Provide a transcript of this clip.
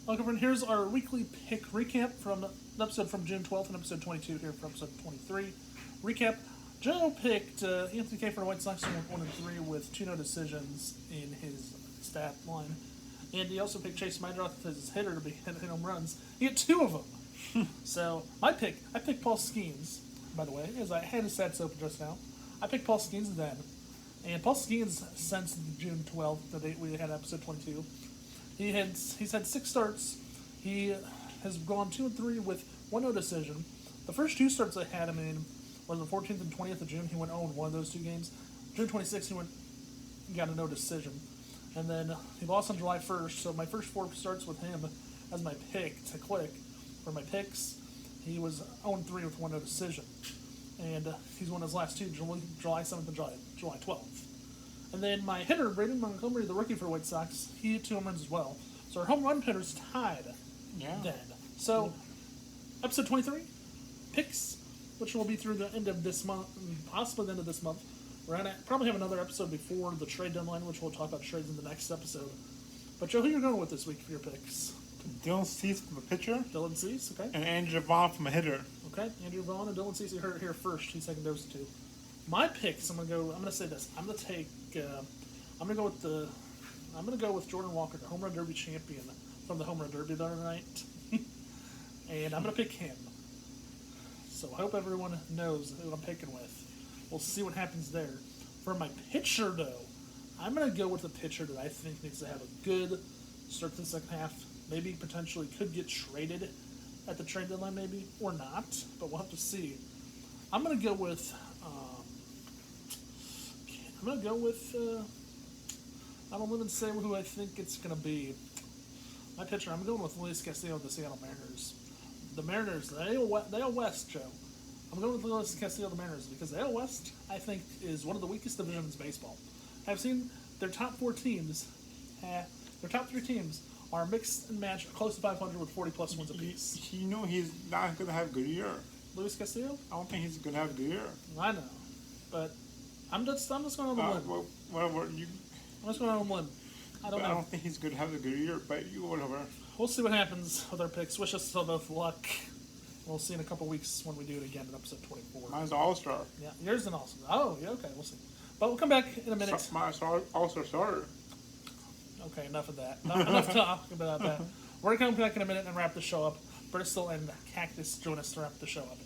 Welcome, everyone. Here's our weekly pick recap from the episode from June 12th and episode 22 here for episode 23. Recap. Joe picked Anthony Kay for the White Sox, who went 1-3 with 2 no decisions in his stat line. And he also picked Chase Meidroth as his hitter to be hitting home runs. He had 2 of them. So, I picked Paul Skeens, by the way, as I had his stats open just now. I picked Paul Skeens then. And Paul Skeens, since June 12th, the date we had episode 22, he's had 6 starts. He has gone 2-3 with 1 no decision. The first 2 starts I had him in was the 14th and 20th of June. He went 0-1 those 2 games. June 26th, he got a no decision. And then he lost on July 1st. So my first 4 starts with him as my pick to click for my picks. He was 0-3 with 1 no decision. And he's won his last 2, July 7th and July 12th. And then my hitter, Braden Montgomery, the rookie for the White Sox, he hit 2 home runs as well. So our home run hitter's tied then. So, episode 23, picks, which will be through the end of this month, possibly the end of this month. We're going to probably have another episode before the trade deadline, which we'll talk about trades in the next episode. But Joe, who are you going with this week for your picks? Dylan Cease from a pitcher. Dylan Cease, okay. And Andrew Vaughn from a hitter. Okay, Andrew Vaughn and Dylan Cease, you heard it here first. He's taking those 2. My picks, I'm gonna say this. I'm gonna go with Jordan Walker, the home run derby champion from the home run derby the other night, and I'm gonna pick him. So I hope everyone knows who I'm picking with. We'll see what happens there. For my pitcher, though, I'm gonna go with the pitcher that I think needs to have a good start to the second half. Maybe potentially could get traded at the trade deadline, maybe or not, but we'll have to see. I'm gonna go with. I don't even say who I think it's going to be. My pitcher, I'm going with Luis Castillo of the Seattle Mariners. The Mariners, the AL West, Joe. I'm going with Luis Castillo of the Mariners because the AL West, I think, is one of the weakest divisions in baseball. I've seen their top 4 teams, their top 3 teams are mixed and matched close to 500 with 40-plus wins apiece. You know he's not going to have a good year. Luis Castillo? I don't think he's going to have a good year. I know, but I'm just going on the limb. I'm just going on a limb. I don't know. I don't think he's going to have a good year, but whatever. We'll see what happens with our picks. Wish us both luck. We'll see in a couple weeks when we do it again in episode 24. Mine's All-Star. Yeah, yours an All-Star. Oh, yeah, okay, we'll see. But we'll come back in a minute. Mine's All-Star starter. Okay, enough of that. Enough talk about that. We're going to come back in a minute and wrap the show up. Bristol and Cactus join us to wrap the show up.